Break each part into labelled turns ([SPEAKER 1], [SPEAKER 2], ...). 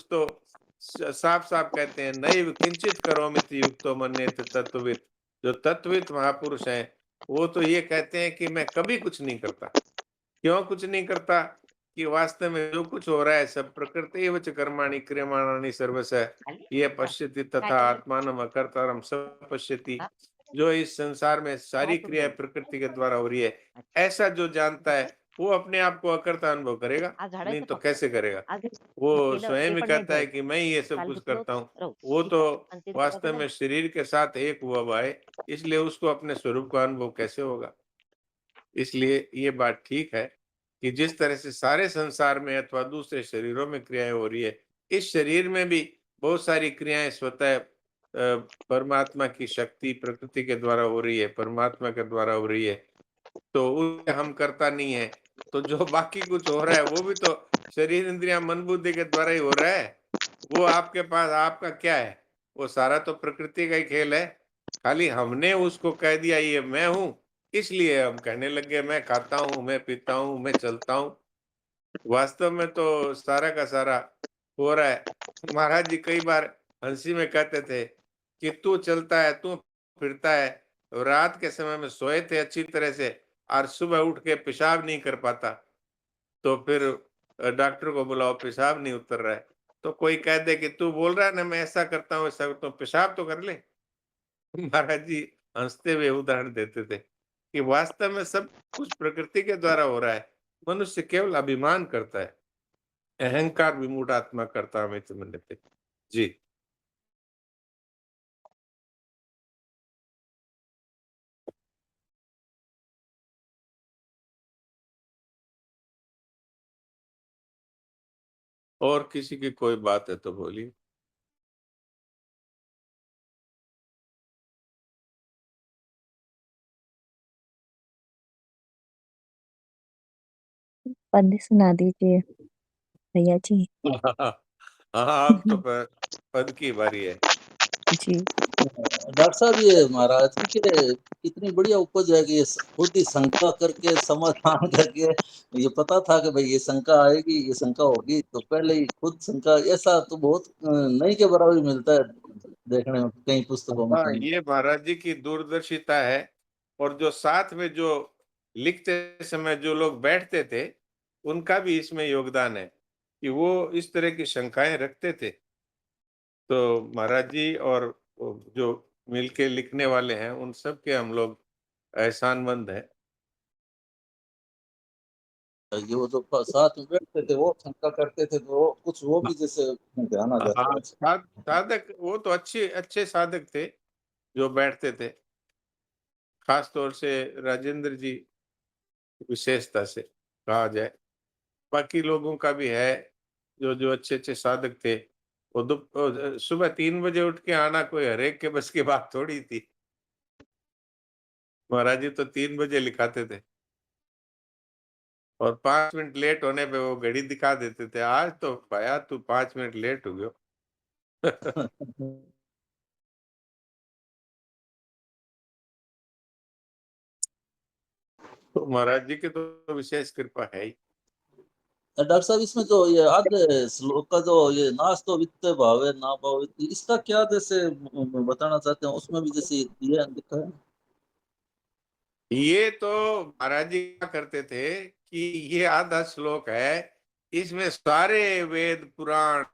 [SPEAKER 1] तो साफ साफ कहते हैं, नैव किंचित करोमिति युक्तो मन्येत तत्ववित्। जो तत्ववित् महापुरुष हैं, वो तो ये कहते हैं कि मैं कभी कुछ नहीं करता। क्यों कुछ नहीं करता? कि वास्तव में जो कुछ हो रहा है सब प्रकृति च कर्माणि क्रियमाणानि सर्वशः ये पश्यति तथा आत्मानम अकर्तारम सब पश्यति। जो इस संसार में सारी क्रियाएं प्रकृति के द्वारा हो रही है, ऐसा जो जानता है वो अपने आप को अकर्ता अनुभव करेगा।
[SPEAKER 2] आज
[SPEAKER 1] नहीं
[SPEAKER 2] झाडायचं
[SPEAKER 1] तो
[SPEAKER 2] फक्त.
[SPEAKER 1] कैसे करेगा?
[SPEAKER 2] आज
[SPEAKER 1] वो
[SPEAKER 2] केलं
[SPEAKER 1] स्वयं
[SPEAKER 2] ते
[SPEAKER 1] ही
[SPEAKER 2] पण नाही
[SPEAKER 1] कहता है
[SPEAKER 2] ठेवायचं.
[SPEAKER 1] कि मैं ही ये सब
[SPEAKER 2] काल
[SPEAKER 1] कुछ
[SPEAKER 2] धुतलं
[SPEAKER 1] करता हूँ।
[SPEAKER 2] राहू.
[SPEAKER 1] वो
[SPEAKER 2] ठीक
[SPEAKER 1] तो
[SPEAKER 2] आहे. आणि ते
[SPEAKER 1] वास्तव
[SPEAKER 2] बघा
[SPEAKER 1] में शरीर के साथ एक हुआ हुआ है, इसलिए उसको अपने स्वरूप का अनुभव कैसे होगा? इसलिए ये बात ठीक है कि जिस तरह से सारे संसार में अथवा दूसरे शरीरों में क्रियाएं हो रही है, इस शरीर में भी बहुत सारी क्रियाएं स्वतः परमात्मा की शक्ति प्रकृति के द्वारा हो रही है, परमात्मा के द्वारा हो रही है। तो उसे हम करता नहीं है। तो जो बाकी कुछ हो रहा है वो भी तो शरीर, इंद्रियां, मन, बुद्धि के द्वारा ही हो रहा है। वो आपके पास आपका क्या है? वो सारा तो प्रकृति का ही खेल है। खाली हमने उसको कह दिया ये मैं हूँ, इसलिए हम कहने लग गए मैं खाता हूँ, मैं पीता हूँ, मैं चलता हूँ। वास्तव में तो सारा का सारा हो रहा है। महाराज जी कई बार हँसी में कहते थे कि तू चलता है, तू फिरता है, रात के समय में सोए थे अच्छी तरह से और सुबह उठ के पेशाब नहीं कर पाता। तो फिर डॉक्टर को बुलाओ, पेशाब नहीं उतर रहा है। तो कोई कह दे कि तू बोल रहा है ना मैं ऐसा करता हूँ, वैसा करता हूँ, पेशाब तो कर ले। महाराज जी हँसते हुए उदाहरण देते थे कि वास्तव में सब कुछ प्रकृति के द्वारा हो रहा है। मनुष्य केवल अभिमान करता है। अहंकार विमूढ़ात्मा कर्तामित मन्यते। जी। और किसी की कोई बात है तो बोलिए।
[SPEAKER 3] पद सुना दीजिए भैया जी।
[SPEAKER 1] हाँ, अब तो पद की बारी है।
[SPEAKER 3] जी।
[SPEAKER 4] डॉक्टर साहब ये महाराज जी के इतनी बढ़िया उपज है कि ये खुद ही शंका करके समाधान करके ये पता था कि भाई ये शंका आएगी, ये शंका होगी, तो पहले ही खुद शंका, ऐसा तो बहुत नहीं के बराबर ही मिलता है देखने में कई पुस्तकों में
[SPEAKER 1] हाँ,
[SPEAKER 4] कहीं।
[SPEAKER 1] ये महाराज जी की दूरदर्शिता है। और जो साथ में जो लिखते समय जो लोग बैठते थे, उनका भी इसमें योगदान है कि वो इस तरह की शंकाएं रखते थे। तो महाराज जी और वो जो मिलके लिखने वाले हैं, उन सब के हम लोग एहसानमंद हैं।
[SPEAKER 4] ये वो जो साथ में बैठते थे वो शंका करते थे, तो वो कुछ वो भी जैसे ध्यान आ जाता
[SPEAKER 1] हाँ,
[SPEAKER 4] है।
[SPEAKER 1] साधक वो तो अच्छे अच्छे साधक थे जो बैठते थे। खास तौर से राजेंद्र जी विशेषता से कहा जाए। बाकी लोगों का भी है जो जो अच्छे अच्छे साधक थे। वो सुबह 3 बजे उठ के आना कोई हरेक के बस की बात थोड़ी थी। महाराज जी तो 3 बजे लिखाते थे और 5 मिनट लेट होने पे वो घड़ी दिखा देते थे, आज तो भाया तू 5 मिनट लेट हो गयो। तो महाराज जी की तो विशेष कृपा है ही।
[SPEAKER 4] डॉक्टर साहब इसमें जो ये आधे श्लोक का जो ये नास्तो वित्त भावे ना भावे, इसका क्या जैसे बताना चाहते हैं, उसमें भी जैसे ये लिखा है।
[SPEAKER 1] ये तो महाराज जी क्या करते थे कि ये आधा श्लोक है, इसमें सारे वेद पुराण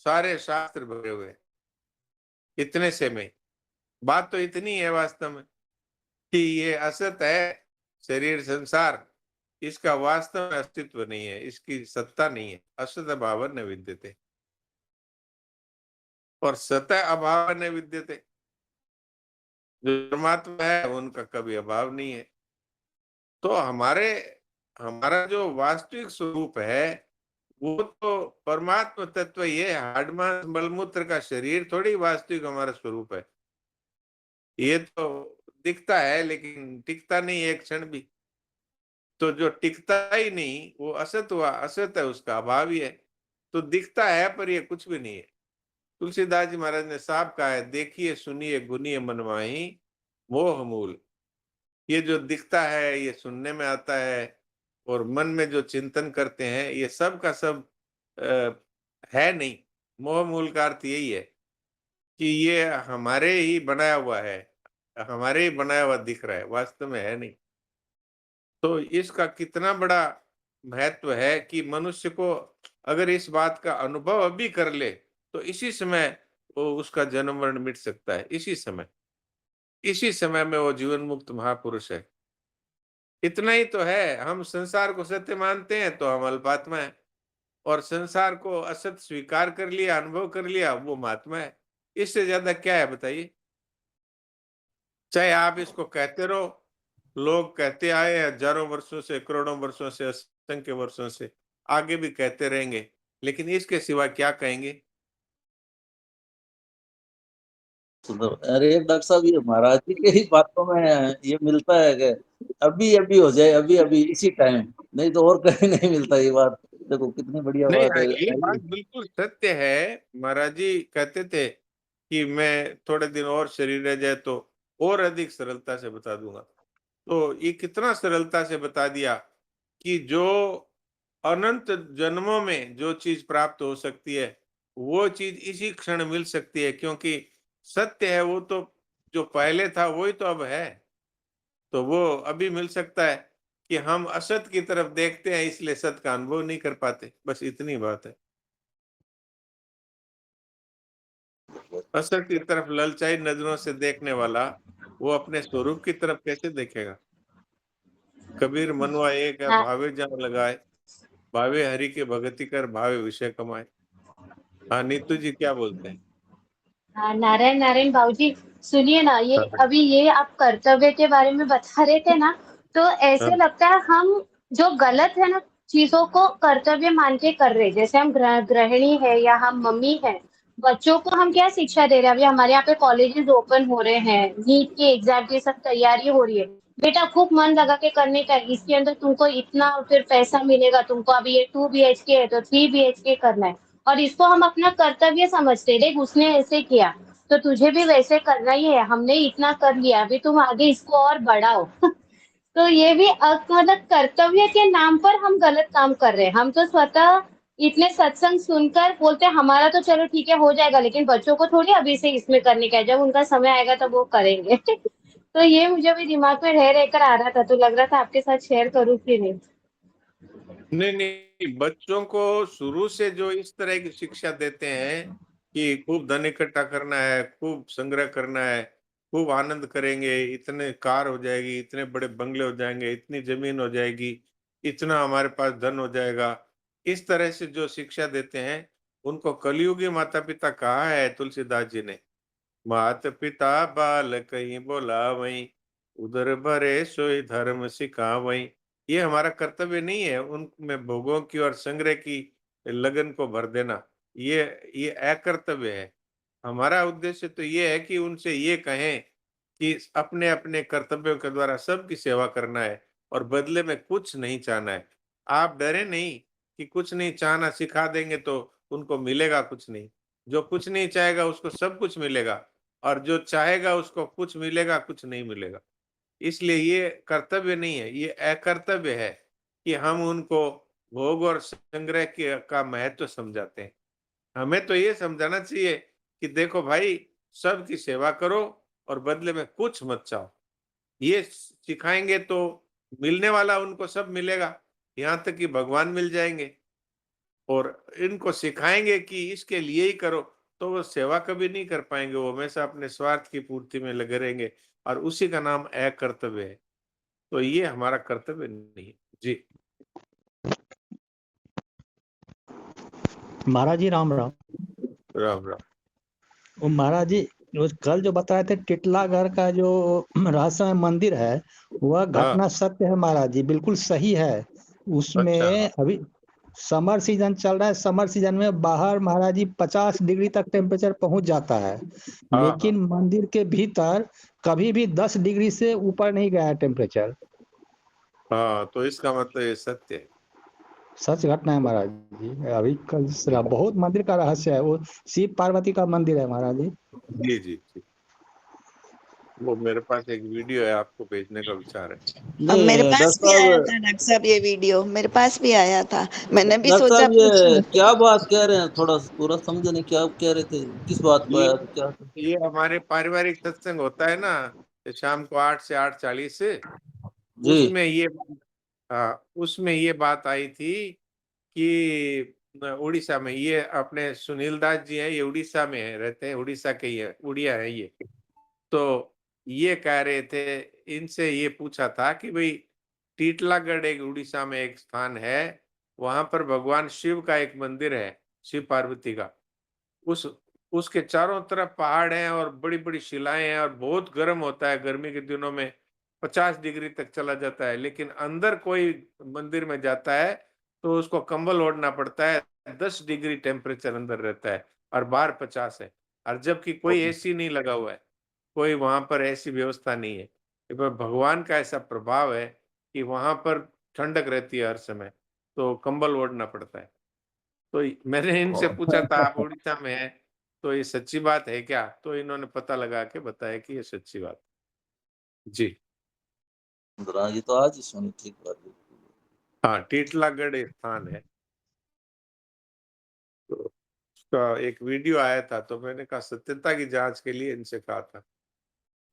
[SPEAKER 1] सारे शास्त्र भरे हुए हैं, इतने से में। बात तो इतनी है वास्तव में कि ये असत है, शरीर संसार, इसका वास्तव में अस्तित्व नहीं है, इसकी सत्ता नहीं है। असत अभाव न विद्यते और सत अभाव न विद्यते। जो परमात्मा है उनका कभी अभाव नहीं है। तो हमारा जो वास्तविक स्वरूप है वो तो परमात्मा तत्व। ये हाड़ मांस मलमूत्र का शरीर थोड़ी वास्तविक हमारा स्वरूप है। ये तो दिखता है लेकिन टिकता नहीं एक क्षण भी। तो जो टिकता ही नहीं वो असत हुआ, असत है, उसका अभाव ही है। तो दिखता है पर ये कुछ भी नहीं है। तुलसीदास जी महाराज ने साफ कहा है, देखिए सुनिए गुनिए मनमाही मोह मूल। ये जो दिखता है ये सुनने में आता है और मन में जो चिंतन करते हैं ये सब का सब है नहीं। मोह मूल का अर्थ यही है कि ये हमारे ही बनाया हुआ है, हमारे ही बनाया हुआ दिख रहा है, वास्तव में है नहीं। तो इसका कितना बड़ा महत्व है कि मनुष्य को अगर इस बात का अनुभव अभी कर ले, तो इसी समय वो उसका जन्म मरण मिट सकता है, इसी समय में वो जीवन मुक्त महापुरुष है। इतना ही तो है, हम संसार को सत्य मानते हैं तो हम अल्पात्मा है, और संसार को असत स्वीकार कर लिया, अनुभव कर लिया, वो महात्मा है। इससे ज्यादा क्या है बताइए? चाहे आप इसको कहते रहो, लोग कहते आए हैं हजारों वर्षों से, करोड़ों वर्षों से, असंख्य वर्षों से, आगे भी कहते रहेंगे, लेकिन इसके सिवा क्या कहेंगे?
[SPEAKER 4] अरे डॉक्टर साहब, ये महाराज जी के ही बातों में ये मिलता है कि अभी अभी हो जाए, अभी अभी इसी टाइम, नहीं तो और कहीं नहीं मिलता ये बात। देखो कितनी बढ़िया
[SPEAKER 1] नहीं,
[SPEAKER 4] बात है।
[SPEAKER 1] ये बात
[SPEAKER 4] आइए।
[SPEAKER 1] बिल्कुल सत्य है। महाराज जी कहते थे कि मैं थोड़े दिन और शरीर रह जाए तो और अधिक सरलता से बता दूंगा। तो ये कितना सरलता से बता दिया कि जो अनंत जन्मों में जो चीज प्राप्त हो सकती है, वो चीज इसी क्षण मिल सकती है, क्योंकि सत्य है वो तो, जो पहले था वही तो अब है। तो वो अभी मिल सकता है कि हम असत की तरफ देखते हैं, इसलिए सत का अनुभव नहीं कर पाते, बस इतनी बात है। असत की तरफ ललचाई नजरों से देखने वाला, वो अपने स्वरूप की तरफ कैसे देखेगा? कबीर मनवा एक है,
[SPEAKER 2] हाँ
[SPEAKER 1] भावे जहाँ लगाए, भावे हरि के भगति कर, भावे विषय कमाए। हाँ, नीतू जी क्या बोलते हैं?
[SPEAKER 2] हाँ, नारायण नारायण भाऊजी, सुनिए ना, ये
[SPEAKER 1] हाँ,
[SPEAKER 2] अभी ये आप कर्तव्य के बारे में बता रहे थे ना, तो
[SPEAKER 1] हाँ,
[SPEAKER 2] ऐसे लगता है हम जो गलत है ना चीजों को कर्तव्य मान के कर रहे, जैसे हम गृहिणी है या हम मम्मी है, बच्चों को हम क्या शिक्षा दे रहे हैं? अभी हमारे यहाँ पे कॉलेजेस ओपन हो रहे हैं, नीट की एग्जाम की सब तैयारी हो रही है, बेटा खूब मन लगा के करने का है, इसके अंदर तुमको इतना फिर पैसा मिलेगा, तुमको अभी ये 2 BHK है तो 3 BHK करना है, और इसको हम अपना कर्तव्य समझते हैं। देख उसने ऐसे किया तो तुझे भी वैसे करना ही है, हमने इतना कर लिया, अभी तुम आगे इसको और बढ़ाओ। तो ये भी मतलब कर्तव्य के नाम पर हम गलत काम कर रहे हैं। हम तो स्वतः इतने सत्संग सुनकर बोलते हैं हमारा तो चलो ठीक है हो जाएगा, लेकिन बच्चों को थोड़ी अभी से इसमें करने का है, जब उनका समय आएगा तब वो करेंगे। तो ये मुझे भी दिमाग में रह रहकर आ रहा था, तो लग रहा था आपके साथ शेयर करूँ कि नहीं।
[SPEAKER 1] नहीं नहीं, बच्चों को शुरू से जो इस तरह की शिक्षा देते हैं कि खूब धन इकट्ठा करना है, खूब संग्रह करना है, खूब आनंद करेंगे, इतने कार हो जाएगी, इतने बड़े बंगले हो जाएंगे, इतनी जमीन हो जाएगी, इतना हमारे पास धन हो जाएगा, इस तरह से जो शिक्षा देते हैं, उनको कलयुगी माता पिता कहा है तुलसीदास जी ने। मात पिता बाल कहीं बोलावई, उदर भरे सोई धर्म सिखावई। ये हमारा कर्तव्य नहीं है उनमें भोगों की और संग्रह की लगन को भर देना। ये अकर्तव्य है। हमारा उद्देश्य तो ये है कि उनसे ये कहें कि अपने अपने कर्तव्यों के द्वारा सबकी सेवा करना है और बदले में कुछ नहीं चाहना है। आप डरे नहीं कि कुछ नहीं चाहना सिखा देंगे तो उनको मिलेगा कुछ नहीं। जो कुछ नहीं चाहेगा उसको सब कुछ मिलेगा, और जो चाहेगा उसको कुछ मिलेगा, कुछ नहीं मिलेगा। इसलिए ये कर्तव्य नहीं है, ये अकर्तव्य है कि हम उनको भोग और संग्रह के का महत्व समझाते हैं। हमें तो ये समझाना चाहिए कि देखो भाई, सबकी सेवा करो और बदले में कुछ मत चाहो। ये सिखाएंगे तो मिलने वाला उनको सब मिलेगा, यहाँ तक कि भगवान मिल जाएंगे। और इनको सिखाएंगे कि इसके लिए ही करो, तो वो सेवा कभी नहीं कर पाएंगे, वो हमेशा अपने स्वार्थ की पूर्ति में लगे रहेंगे, और उसी का नाम अकर्तव्य है। तो ये हमारा कर्तव्य नहीं है। जी।
[SPEAKER 5] महाराज जी राम राम।
[SPEAKER 1] राम राम।
[SPEAKER 5] वो महाराज जी कल जो बताए थे टिटलागढ़ का जो रहस्यमय मंदिर है, वह
[SPEAKER 1] हाँ।
[SPEAKER 5] घटना सत्य है महाराज जी, बिल्कुल सही है।
[SPEAKER 1] अच्छा।
[SPEAKER 5] उसमें अभी समर सीजन चल रहा है, समर सीजन में बाहर महाराज जी 50 डिग्री तक टेम्परेचर पहुंच जाता है,
[SPEAKER 1] हाँ हाँ
[SPEAKER 5] लेकिन मंदिर के भीतर कभी भी 10 डिग्री से ऊपर नहीं गया है टेम्परेचर।
[SPEAKER 1] हाँ, तो इसका मतलब ये सत्य है।
[SPEAKER 5] सच घटना है महाराज जी। अभी कल बहुत मंदिर का रहस्य है, वो शिव पार्वती का मंदिर है महाराज जी।
[SPEAKER 1] जी जी जी। वो मेरे पास एक वीडियो है, आपको भेजने का विचार है।
[SPEAKER 6] अब मेरे
[SPEAKER 4] नहीं
[SPEAKER 6] पास
[SPEAKER 4] डॉक्टर
[SPEAKER 6] भी आया
[SPEAKER 4] साहब,
[SPEAKER 6] था डॉक्टर साहब, ये वीडियो मेरे पास भी आया था, मैंने भी
[SPEAKER 4] डॉक्टर
[SPEAKER 6] सोचा
[SPEAKER 4] साहब ये
[SPEAKER 6] पूछूं।
[SPEAKER 4] क्या बात कह रहे हैं, थोड़ा पूरा समझे नहीं, क्या कह रहे थे, किस बात को
[SPEAKER 1] ये
[SPEAKER 4] आया था क्या?
[SPEAKER 1] ये हमारे पारिवारिक सत्संग होता है ना, शाम को 8 से 8:40 से,
[SPEAKER 4] जी
[SPEAKER 1] उसमें ये हाँ, उसमें ये बात आई थी कि उड़ीसा में, ये अपने सुनील दास जी हैं, ये उड़ीसा में है, रहते हैं उड़ीसा के ही है, उड़िया है ये। तो ये कह रहे थे, इनसे ये पूछा था कि भाई टीटलागढ़ एक उड़ीसा में एक स्थान है, वहां पर भगवान शिव का एक मंदिर है, शिव पार्वती का। उस उसके चारों तरफ पहाड़ हैं और बड़ी बड़ी शिलाएं हैं और बहुत गर्म होता है, गर्मी के दिनों में 50 डिग्री तक चला जाता है, लेकिन अंदर कोई मंदिर में जाता है तो उसको कंबल ओढ़ना पड़ता है, 10 डिग्री टेम्परेचर अंदर रहता है और बाहर 50 है। और जबकि कोई एसी नहीं लगा हुआ है, कोई वहां पर ऐसी व्यवस्था नहीं है, पर भगवान का ऐसा प्रभाव है कि वहां पर ठंडक रहती है हर समय, तो कंबल ओढ़ना पड़ता है। तो मैंने इनसे पूछा था, आप उड़ीसा में है, तो ये सच्ची बात है क्या? तो इन्होंने पता लगा के बताया कि ये सच्ची बात है। जी
[SPEAKER 4] ये तो आज ही सुनी, ठीक बात है।
[SPEAKER 1] हाँ, टीटलागढ़ एक स्थान है। तो उसका एक वीडियो आया था, तो मैंने कहा सत्यता की जांच के लिए इनसे कहा था,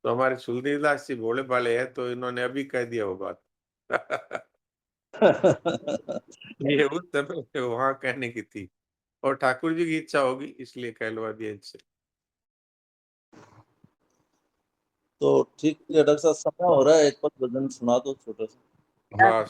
[SPEAKER 1] तो हमारे सुलदीप दास जी भोले भाले हैं, तो इन्होंने अभी कह दिया वो बात। ये उस समय वहां कहने की थी, और ठाकुर जी की इच्छा होगी इसलिए कहलवा दिया इनसे।
[SPEAKER 4] तो ठीक है डॉक्टर साहब, समय हो रहा है, एक बार भजन सुना दो छोटा सा।
[SPEAKER 1] हाँ,